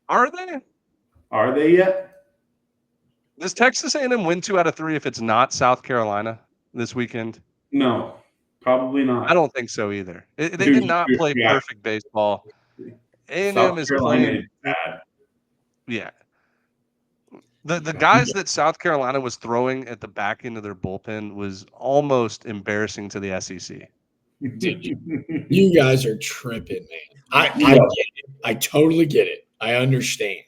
Are they? Are they yet? Does Texas A&M win 2 out of 3 if it's not South Carolina this weekend? No, probably I not. don't think so either. They Dude, did not play yeah. perfect baseball. South A&M is Carolina playing is bad. yeah. The guys that South Carolina was throwing at the back end of their bullpen was almost embarrassing to the E SEC. Dude, you guys are tripping, man. I get it. I totally get it. I understand.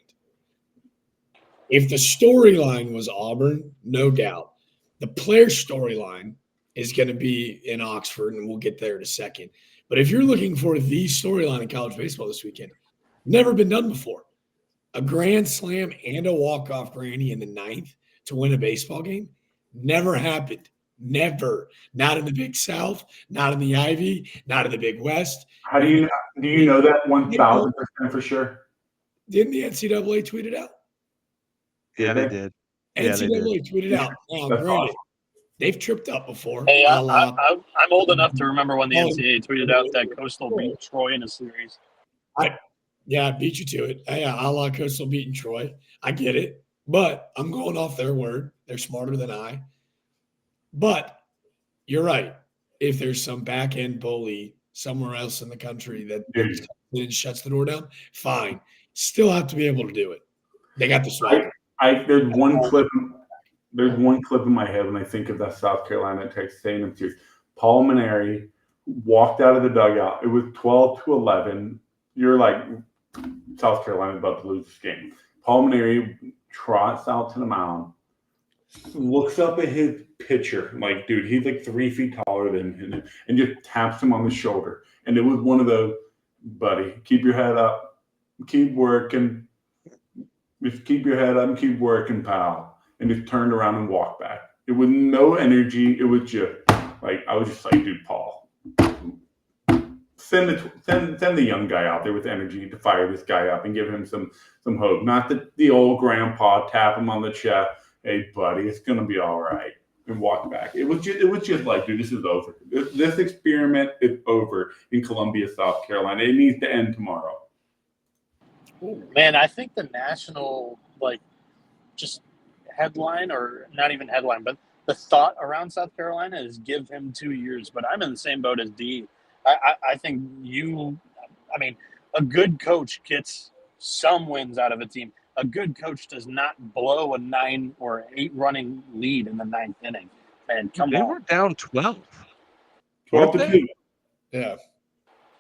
If the storyline was Auburn, no doubt. The player storyline is going to be in Oxford, and we'll get there in a second. But if you're looking for the storyline in college baseball this weekend, never been done before. A grand slam and a walk-off granny in the ninth to win a baseball game never happened. Never. Not in the Big South, not in the Ivy, not in the Big West. How do you know that 1,000% for sure? Didn't the NCAA tweet it out? Yeah, they did. Yeah, they did. NCAA tweeted out. Now, That's granted, awesome. they've tripped up before. Hey, I'm old enough to remember when the NCAA tweeted out that Coastal beat Troy in a series. Yeah, I beat you to it. Yeah, a la Coastal beating Troy. I get it. But I'm going off their word. They're smarter than I. But you're right. If there's some back-end bully somewhere else in the country that shuts the door down, fine. Still have to be able to do it. They got the swagger. There's one clip in my head when I think of that South Carolina Texas A&M series. Paul Mainieri walked out of the dugout. It was 12-11. You're like, South Carolina about to lose this game. Paul Mainieri trots out to the mound, looks up at his pitcher, like, dude, he's like 3 feet taller than him, and just taps him on the shoulder. And it was one of those, buddy, keep your head up, keep working. Just keep your head up and keep working, pal. And just turned around and walked back. It was no energy. It was just like, I was just like, dude, Paul, send the young guy out there with energy to fire this guy up and give him some hope. Not the old grandpa tap him on the chest. Hey, buddy, it's gonna be all right. And walk back. It was just like, dude, this is over. This experiment is over in Columbia, South Carolina. It needs to end tomorrow. Man, I think the national, just headline, or not even headline, but the thought around South Carolina is give him 2 years. But I'm in the same boat as D. I think a good coach gets some wins out of a team. A good coach does not blow a 9 or 8 running lead in the 9th inning. Man, come on. They were down 12. 12-2. Yeah.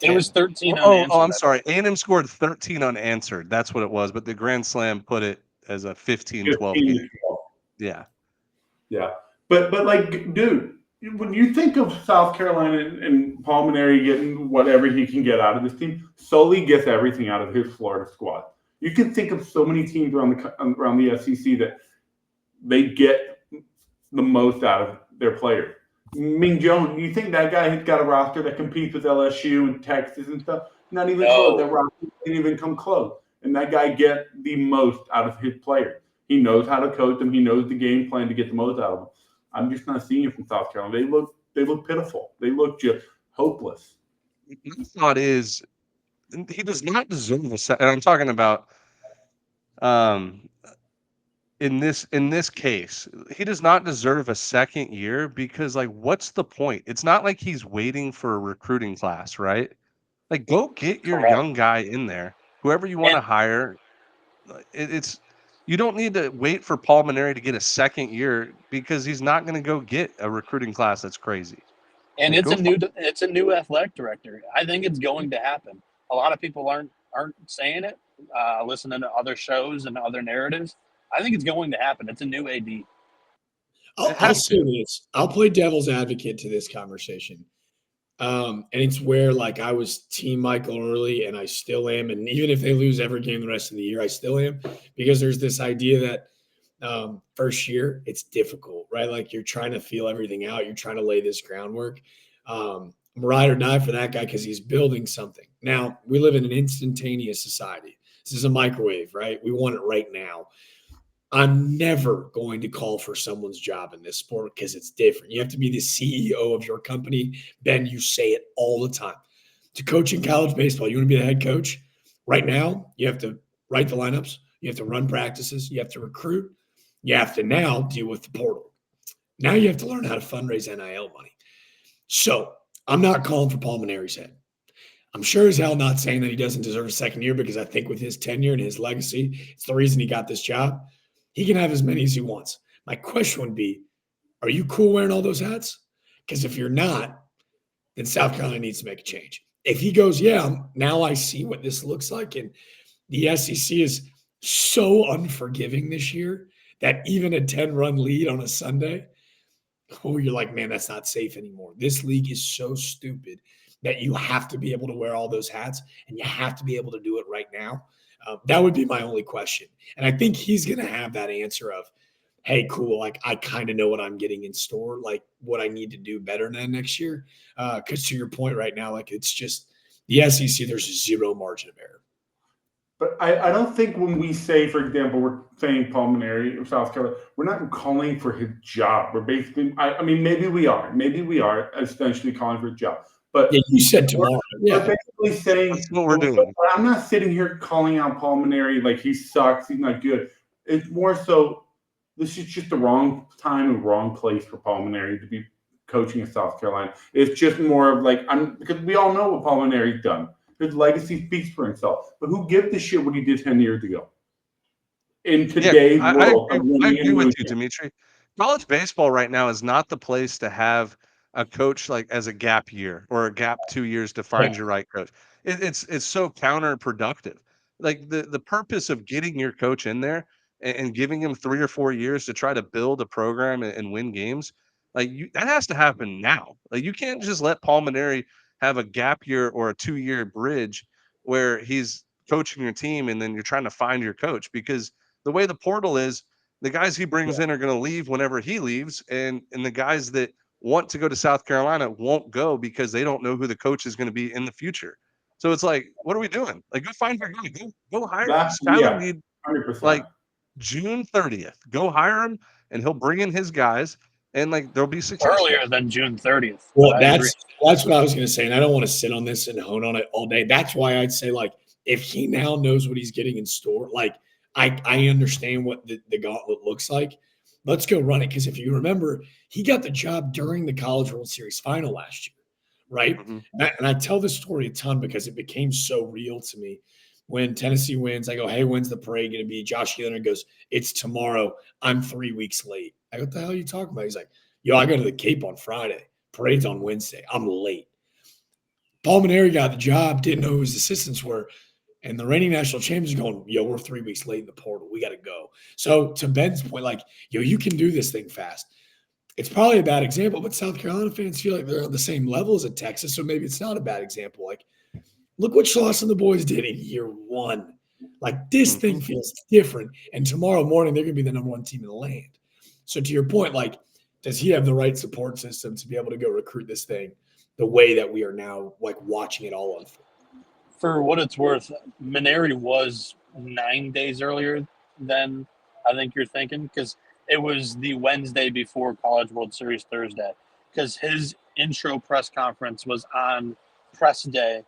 It was 13 unanswered. I'm sorry. A&M scored 13 unanswered. That's what it was. But the Grand Slam put it as a 15-12 game. Yeah. Yeah. But like, dude, when you think of South Carolina and Paul Mainieri getting whatever he can get out of this team, Sully gets everything out of his Florida squad. You can think of so many teams around the SEC that they get the most out of their players. Ming Jones, you think that guy has got a roster that competes with LSU and Texas and stuff? Not even close. That roster didn't even come close. And that guy gets the most out of his players. He knows how to coach them. He knows the game plan to get the most out of them. I'm just not seeing it from South Carolina. They look pitiful. They look just hopeless. My thought is he does not deserve a second. And I'm talking about in this case, he does not deserve a second year because, like, what's the point? It's not like he's waiting for a recruiting class, right? Like, go get your young guy in there, whoever you want to hire. It's you don't need to wait for Paul Mainieri to get a second year because he's not going to go get a recruiting class that's crazy. And it's a new athletic director. I think it's going to happen. A lot of people aren't saying it, listening to other shows and other narratives. I think it's going to happen. It's a new AD. I'll say this. I'll play devil's advocate to this conversation. And it's where, like, I was team Michael early, and I still am. And even if they lose every game the rest of the year, I still am, because there's this idea that first year it's difficult, right? Like, you're trying to feel everything out. You're trying to lay this groundwork. I'm ride or die for that guy because he's building something. Now, we live in an instantaneous society. This is a microwave, right? We want it right now. I'm never going to call for someone's job in this sport because it's different. You have to be the CEO of your company. Ben, you say it all the time. To coach in college baseball, you want to be the head coach? Right now, you have to write the lineups. You have to run practices. You have to recruit. You have to now deal with the portal. Now you have to learn how to fundraise NIL money. So I'm not calling for Paul Mainieri's head. I'm sure as hell not saying that he doesn't deserve a second year, because I think with his tenure and his legacy, it's the reason he got this job. He can have as many as he wants. My question would be, are you cool wearing all those hats? Because if you're not, then South Carolina needs to make a change. If he goes, yeah, now I see what this looks like, and the SEC is so unforgiving this year that even a 10-run lead on a Sunday, you're like, man, that's not safe anymore. This league is so stupid that you have to be able to wear all those hats, and you have to be able to do it right now. That would be my only question. And I think he's going to have that answer of, hey, cool, like I kind of know what I'm getting in store, like what I need to do better than next year. Because to your point right now, like it's just the SEC, there's zero margin of error. But I don't think when we say, for example, we're saying Paul Mainieri of South Carolina, we're not calling for his job. We're basically, I mean, maybe we are essentially calling for a job. But yeah, you said tomorrow. We're basically saying that's what we're doing. I'm not sitting here calling out Paul Mainieri like he sucks, he's not good. It's more so this is just the wrong time and wrong place for Paul Mainieri to be coaching in South Carolina. It's just more of like because we all know what Paul Mainieri's done. His legacy speaks for himself. But who gives a shit what he did 10 years ago? In today's world, I agree with you, Dimitri. College baseball right now is not the place to have a coach like as a gap year or a gap 2 years to find your right coach. It's so counterproductive. Like the purpose of getting your coach in there and giving him 3 or 4 years to try to build a program and win games, like that has to happen now. Like you can't just let Paul Mainieri have a gap year or a 2-year bridge where he's coaching your team and then you're trying to find your coach, because the way the portal is, the guys he brings in are going to leave whenever he leaves, and the guys that want to go to South Carolina won't go because they don't know who the coach is going to be in the future. So it's like, what are we doing? Like, go find your guy. Go hire him. Skyler need 100%. like June 30th. Go hire him, and he'll bring in his guys, and like there'll be success. Earlier than June 30th. Well, that's what I was going to say, and I don't want to sit on this and hone on it all day. That's why I'd say, like, if he now knows what he's getting in store, like I understand what the gauntlet looks like. Let's go run it. Because if you remember, he got the job during the College World Series final last year, right? Mm-hmm. And I tell this story a ton because it became so real to me. When Tennessee wins, I go, hey, when's the parade going to be? Josh Leonard goes, it's tomorrow. I'm 3 weeks late. I go, what the hell are you talking about? He's like, yo, I go to the Cape on Friday. Parade's on Wednesday. I'm late. Paul Mainieri got the job, didn't know who his assistants were. And the reigning national champions are going, yo, we're 3 weeks late in the portal. We got to go. So to Ben's point, like, yo, you can do this thing fast. It's probably a bad example, but South Carolina fans feel like they're on the same level as Texas, so maybe it's not a bad example. Like, look what Schloss and the boys did in year one. Like, this thing feels different. And tomorrow morning, they're going to be the number one team in the land. So to your point, like, does he have the right support system to be able to go recruit this thing the way that we are now, like, watching it all unfold? For what it's worth, Mainieri was 9 days earlier than I think you're thinking, because it was the Wednesday before College World Series Thursday, because his intro press conference was on press day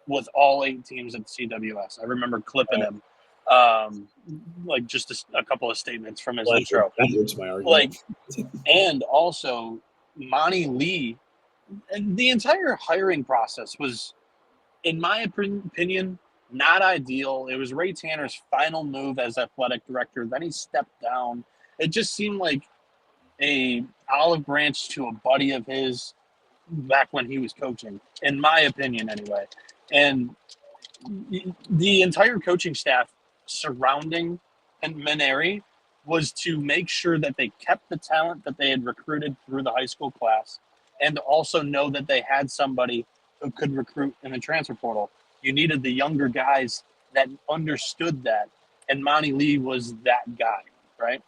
with all 8 teams at CWS. I remember clipping him, like just a couple of statements from his intro. That hurts my argument. Like, and also Monty Lee, and the entire hiring process was, in my opinion, not ideal. It was Ray Tanner's final move as athletic director. Then he stepped down. It just seemed like a olive branch to a buddy of his back when he was coaching, in my opinion anyway. And the entire coaching staff surrounding Mainieri was to make sure that they kept the talent that they had recruited through the high school class, and also know that they had somebody who could recruit in the transfer portal. You needed the younger guys that understood that, and Monty Lee was that guy, right?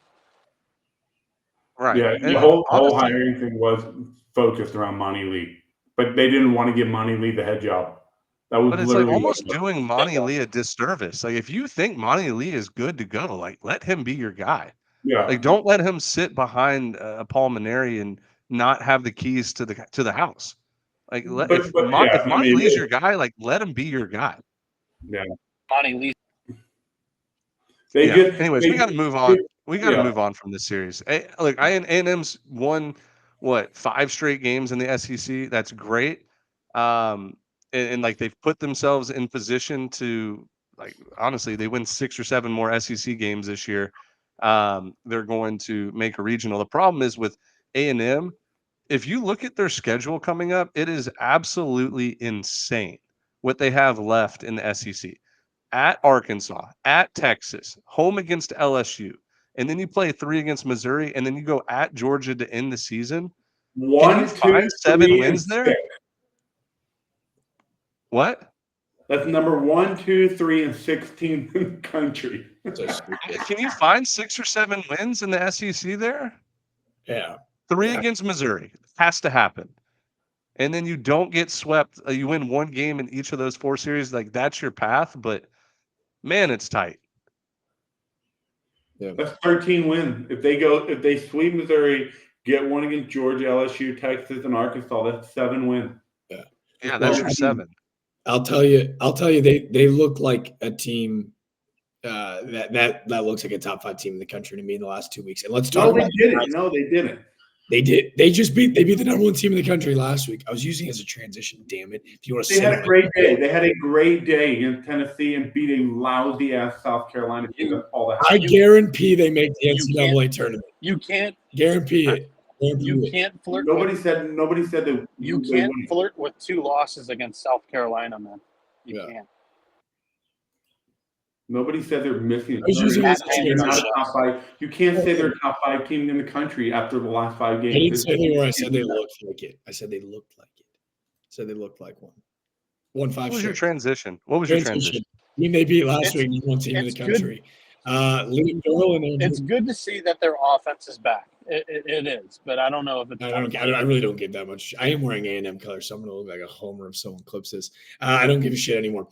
Right. Yeah, the whole hiring thing was focused around Monty Lee, but they didn't want to give Monty Lee the head job. That was but it's like almost doing Monty Lee a disservice. Like, if you think Monty Lee is good to go, like, let him be your guy. Yeah. Like, don't let him sit behind Paul Mainieri and not have the keys to the house. Like, if Monty Lee's your guy, like, let him be your guy. Yeah. Monty Lee. Anyways, we got to move on. We got to yeah. move on from this series. Look, A&M's won 5 straight games in the SEC. That's great. And like they've put themselves in position to, like, honestly, they win 6 or 7 more SEC games this year. They're going to make a regional. The problem is with A&M, if you look at their schedule coming up, it is absolutely insane what they have left in the SEC. At Arkansas, at Texas, home against LSU, and then you play 3 against Missouri, and then you go at Georgia to end the season. Can you find 7 wins there? 6. What? That's number 1, 2, 3, and 16 in the country. Can you find 6 or 7 wins in the SEC there? Yeah. 3 against Missouri. Has to happen. And then you don't get swept. You win 1 game in each of those 4 series. Like, that's your path. But, man, it's tight. Yeah. That's 13 wins. If they sweep Missouri, get 1 against Georgia, LSU, Texas, and Arkansas, that's 7 wins. Yeah. Yeah, that's your 7. I'll tell you, they look like a team that looks like a top 5 team in the country to me in the last 2 weeks. And let's talk about No, they didn't. They did. They beat the number 1 team in the country last week. I was using it as a transition. Damn it! If you want to, they had a great day. They had a great day against Tennessee and beat a lousy ass South Carolina team. I guarantee they make the NCAA tournament. You can't guarantee it. You can't flirt. Nobody said that. You can't flirt with 2 losses against South Carolina, man. You can't. Nobody said they're missing. They're not a top 5. You can't say they're a top 5 team in the country after the last 5 games. I didn't say they were. I said they looked like it. I said they looked like it. I said they looked like one. 1-5. What was your transition? What was your transition? I mean, they beat last week. Number 1 team in the country. It's good to see that their offense is back. It is, but I don't know if it's. I really don't give that much. I am wearing A&M colors, so I'm going to look like a homer if someone clips this. I don't give a shit anymore.